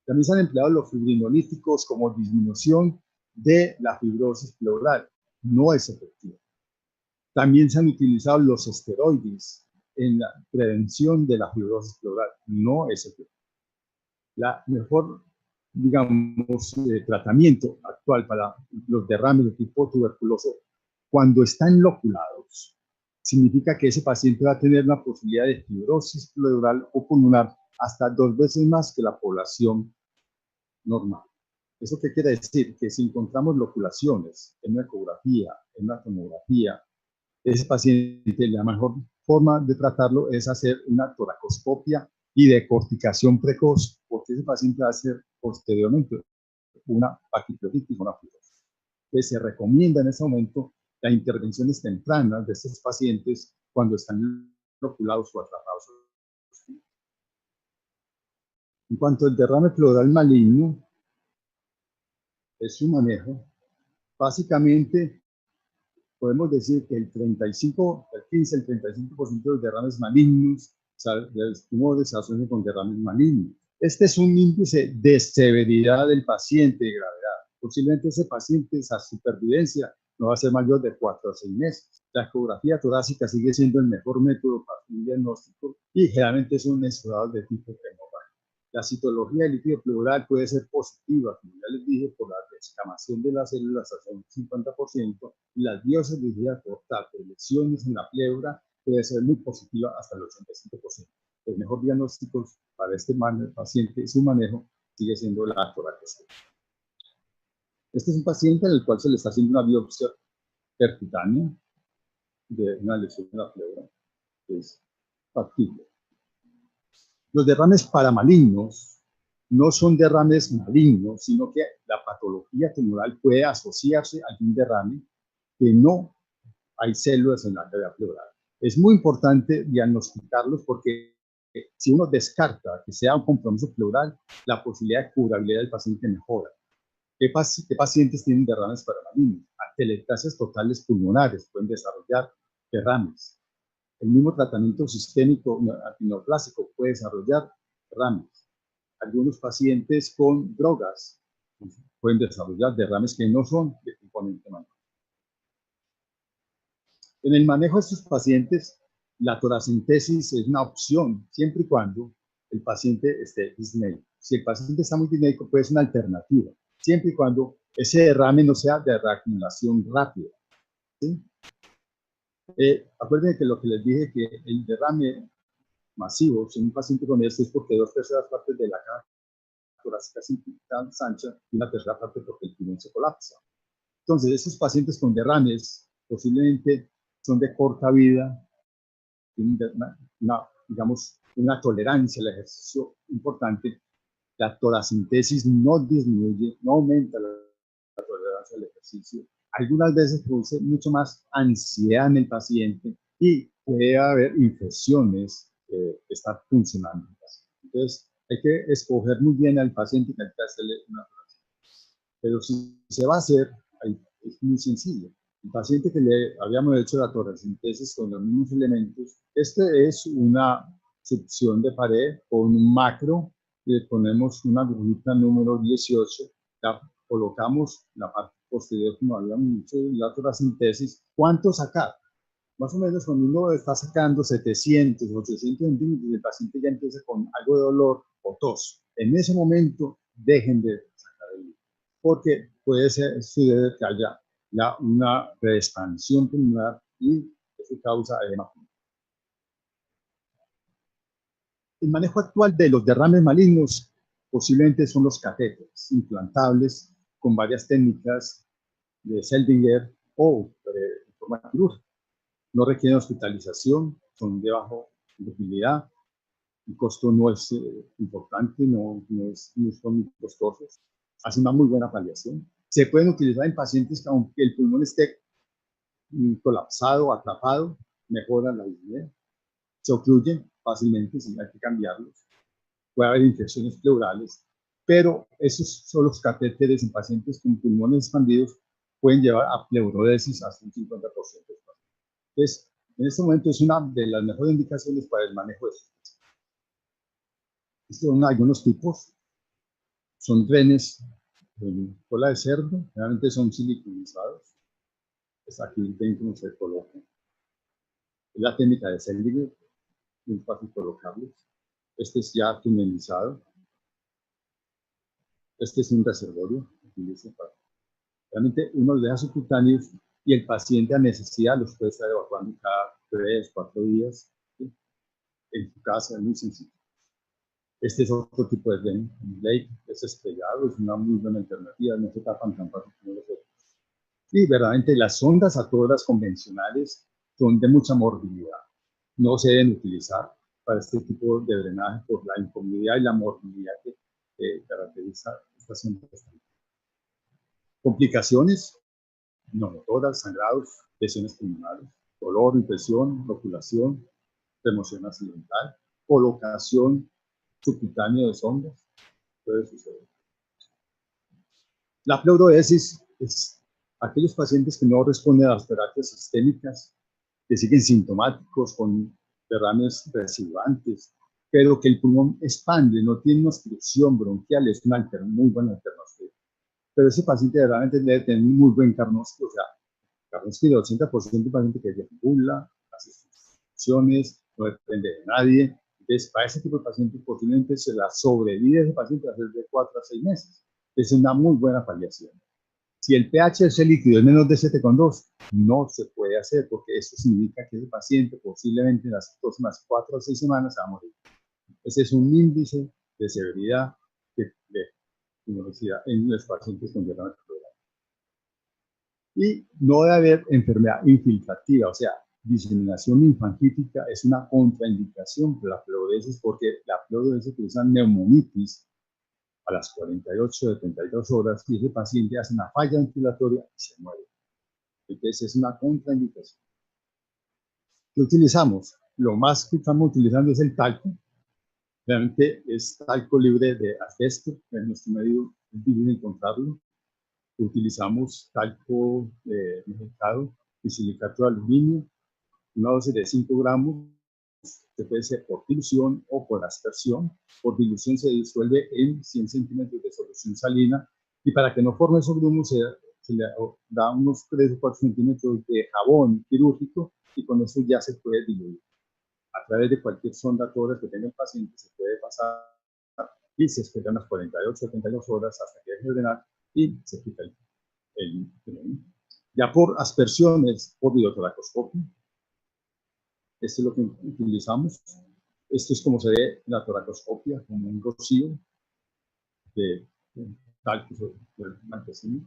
También se han empleado los fibrinolíticos como disminución de la fibrosis pleural. No es efectivo. También se han utilizado los esteroides en la prevención de la fibrosis pleural. No es efectivo. La mejor, digamos, tratamiento actual para los derrames de tipo tuberculoso, cuando están loculados, significa que ese paciente va a tener una posibilidad de fibrosis pleural o pulmonar hasta 2 veces más que la población normal. ¿Eso qué quiere decir? Que si encontramos loculaciones en una ecografía, en una tomografía, ese paciente, la mejor forma de tratarlo es hacer una toracoscopia y decorticación precoz, porque ese paciente va a hacer posteriormente una paquititis, una fibrosis. Entonces se recomienda en ese momento las intervenciones tempranas de estos pacientes cuando están loculados o atrapados. En cuanto al derrame pleural maligno, es su manejo. Básicamente, podemos decir que el 35, el 15, el 35% de los derrames malignos, de los tumores se asocian con derrames malignos. Este es un índice de severidad del paciente, de gravedad. Posiblemente ese paciente, esa supervivencia, no va a ser mayor de 4 a 6 meses. La ecografía torácica sigue siendo el mejor método para un diagnóstico y generalmente son exudados de tipo hemorrágico. La citología del líquido pleural puede ser positiva, como ya les dije, por la descamación de las células hasta un 50%, y las biopsias de tejido portátil, lesiones en la pleura, puede ser muy positiva hasta el 85%. El mejor diagnóstico para este paciente y su manejo sigue siendo la toracoscopia. Este es un paciente en el cual se le está haciendo una biopsia percutánea de una lesión en la pleura, que es factible. Los derrames paramalignos no son derrames malignos, sino que la patología tumoral puede asociarse a algún derrame que no hay células en la cavidad pleural. Es muy importante diagnosticarlos porque si uno descarta que sea un compromiso pleural, la posibilidad de curabilidad del paciente mejora. ¿Qué pacientes tienen derrames paramalignos? Atelectasias totales pulmonares pueden desarrollar derrames. El mismo tratamiento sistémico neoplásico puede desarrollar derrames. Algunos pacientes con drogas pueden desarrollar derrames que no son de componente manual. En el manejo de estos pacientes, la toracentesis es una opción siempre y cuando el paciente esté disnéico. Si el paciente está muy disnéico, puede ser una alternativa, siempre y cuando ese derrame no sea de reacumulación rápida. ¿Sí? Acuérdense que lo que les dije, que el derrame masivo, si un paciente con esto es porque 2/3 partes de la caja torácica se ensancha y una tercera parte porque el pulmón se colapsa. Entonces, esos pacientes con derrames posiblemente son de corta vida, tienen digamos, una tolerancia al ejercicio importante. La toracentesis no disminuye, no aumenta la tolerancia al ejercicio. Algunas veces produce mucho más ansiedad en el paciente y puede haber infecciones que están funcionando. Entonces, hay que escoger muy bien al paciente y hay que hacerle una toracentesis. Pero si se va a hacer, es muy sencillo. El paciente que le habíamos hecho la toracentesis con los mismos elementos, este es una succión de pared con un macro, le ponemos una agujita número 18, la colocamos en la parte posterior, como habíamos dicho, la toracentesis. ¿Cuánto sacar? Más o menos cuando uno está sacando 700, 800 centímetros, el paciente ya empieza con algo de dolor o tos. En ese momento, dejen de sacar el líquido, porque puede suceder que haya ya una reexpansión pulmonar y eso causa edema pulmonar. El manejo actual de los derrames malignos posiblemente son los catéteres implantables con varias técnicas de Seldinger o de forma quirúrgica. No requieren hospitalización, son de baja utilidad, el costo no es importante, no son muy costosos, hacen una muy buena paliación. Se pueden utilizar en pacientes que aunque el pulmón esté colapsado, atrapado, mejoran la disnea. Se ocluyen fácilmente, si hay que cambiarlos. Puede haber infecciones pleurales, pero esos son los catéteres en pacientes con pulmones expandidos pueden llevar a pleurodesis hasta un 50%. Entonces, en este momento es una de las mejores indicaciones para el manejo de estos. Estos son algunos tipos. Son drenes en cola de cerdo, realmente son siliconizados. Pues aquí dentro se coloca. la técnica de Seldinger, muy fácil colocarlos. Este es ya tunelizado. Este es un reservorio. Realmente uno los deja subcutáneos y el paciente a necesidad los puede estar evacuando cada 3, 4 días, ¿sí? En su casa, es muy sencillo. Este es otro tipo de tren, Blake, es estrellado, es una muy buena alternativa, no se tapan tan fácil como los otros. Y verdaderamente las sondas a todas las convencionales son de mucha morbilidad. No se deben utilizar para este tipo de drenaje por la incomodidad y la morbilidad que caracteriza estas sondas. Complicaciones, pneumotoras, sangrados, lesiones pulmonares, dolor, infección, loculación, remoción accidental, colocación subcutánea de sondas, puede suceder. La pleurodesis es aquellos pacientes que no responden a las terapias sistémicas, que siguen sintomáticos con derrames residuantes, pero que el pulmón expande, no tiene una obstrucción bronquial, es una muy buena alternativa. Pero ese paciente realmente debe tener un muy buen carnóstico, o sea, carnóstico del 80% de paciente que deambula, hace sus funciones, no depende de nadie. Entonces, para ese tipo de pacientes, posiblemente se la sobrevida de ese paciente va a ser de 4 a 6 meses. Es una muy buena paliación. Si el pH de ese líquido es menos de 7,2, no se puede hacer, porque eso significa que ese paciente posiblemente en las próximas 4 o 6 semanas va a morir. Ese es un índice de severidad de inmunosidad en los pacientes con derrame pleural. Y no debe haber enfermedad infiltrativa, o sea, diseminación linfangítica es una contraindicación para la pleurodesis, porque la pleurodesis causa neumonitis a las 48 de 32 horas y ese paciente hace una falla ventilatoria y se muere. Entonces es una contraindicación. ¿Qué utilizamos? Lo más que estamos utilizando es el talco. Realmente es talco libre de asbesto, en nuestro medio es difícil encontrarlo. Utilizamos talco mejicado y silicato de aluminio, una dosis de 5 gramos, que puede ser por dilución o por aspersión. Por dilución se disuelve en 100 centímetros de solución salina y para que no forme esos grumos se le da unos 3 o 4 centímetros de jabón quirúrgico y con eso ya se puede diluir. A través de cualquier sonda tórax que tenga el paciente se puede pasar y se espera unas 48 o 72 horas hasta que deje de drenar y se quita el ya por aspersiones, por videotoracoscopio. Esto es lo que utilizamos. Esto es como se ve en la toracoscopia, como un rocío de talco del marquesino.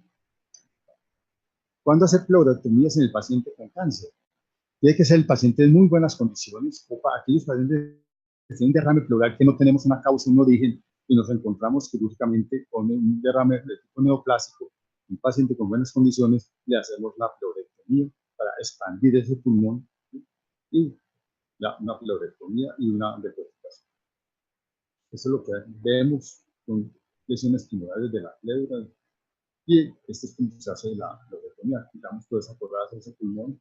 ¿Cuándo hacer pleurotomías en el paciente con cáncer? Tiene que ser el paciente en muy buenas condiciones, o para aquellos pacientes que tienen derrame pleural que no tenemos una causa, un origen, y nos encontramos quirúrgicamente con un derrame de tipo neoplásico, un paciente con buenas condiciones, le hacemos la pleurectomía para expandir ese pulmón y una pleurectomía y una decodificación. Eso es lo que vemos con lesiones tumorales de la pleura. Y esto es como se hace la pleurectomía. Quitamos toda esa coraza de ese pulmón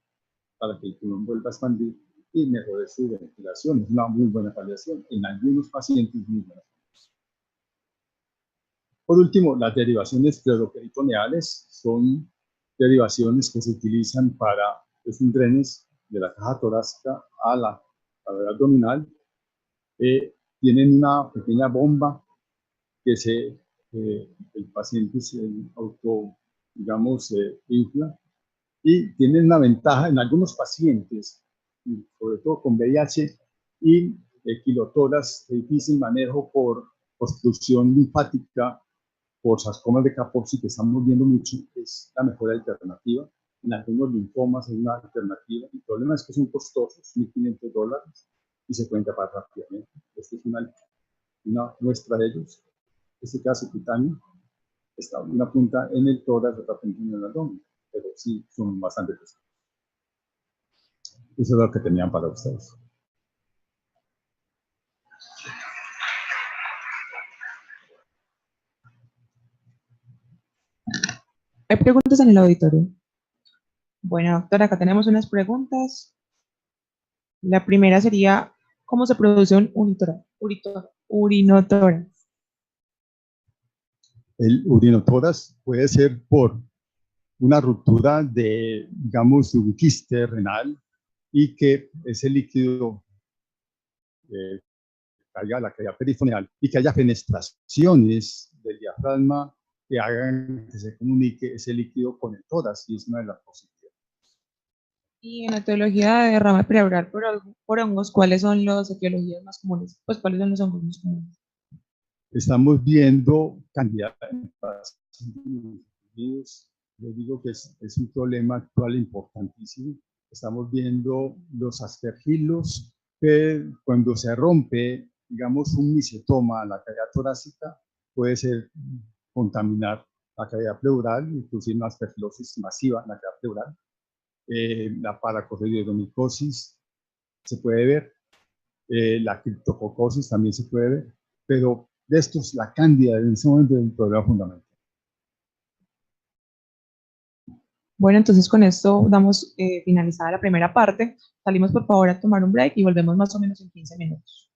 para que el pulmón vuelva a expandir y mejore su ventilación. Es una muy buena paliación. En algunos pacientes muy buena. Por último, las derivaciones pleuroperitoneales son derivaciones que se utilizan para los drenes de la caja torácica a la pared abdominal. Tienen una pequeña bomba que el paciente se digamos, infla y tienen una ventaja en algunos pacientes, sobre todo con VIH y kilotoras de difícil manejo por obstrucción linfática, por sarcomas de Kaposi, que estamos viendo mucho, es la mejor alternativa. En algunos linfomas es una alternativa. El problema es que son costosos, $1.500, y se pueden tapar rápidamente. Esta es una muestra de ellos. Este caso cutáneo está una punta en el tórax, otra punta en el abdomen, pero sí son bastante costosos. Eso es lo que tenían para ustedes. ¿Hay preguntas en el auditorio? Bueno, doctora, acá tenemos unas preguntas. La primera sería, ¿cómo se produce un urinotórax? El urinotórax puede ser por una ruptura de, digamos, su quiste renal, y que ese líquido caiga a la cavidad peritoneal y que haya fenestraciones del diafragma que hagan que se comunique ese líquido con el tórax, y es una de las posibilidades. Y en la etiología de derrame cerebral por hongos, ¿cuáles son las etiologías más comunes? Pues, ¿cuáles son los hongos más comunes? Estamos viendo cantidad de pacientes. Yo digo que es un problema actual importantísimo. Estamos viendo los aspergilos, que cuando se rompe, digamos, un micetoma a la cavidad torácica, puede ser contaminar la cavidad pleural, inclusive una aspergilosis masiva en la cavidad pleural. La paracorriomicosis se puede ver, la criptococosis también se puede ver, pero de estos, la cándida en ese momento es un problema fundamental. Bueno, entonces con esto damos finalizada la primera parte. Salimos por favor a tomar un break y volvemos más o menos en 15 minutos.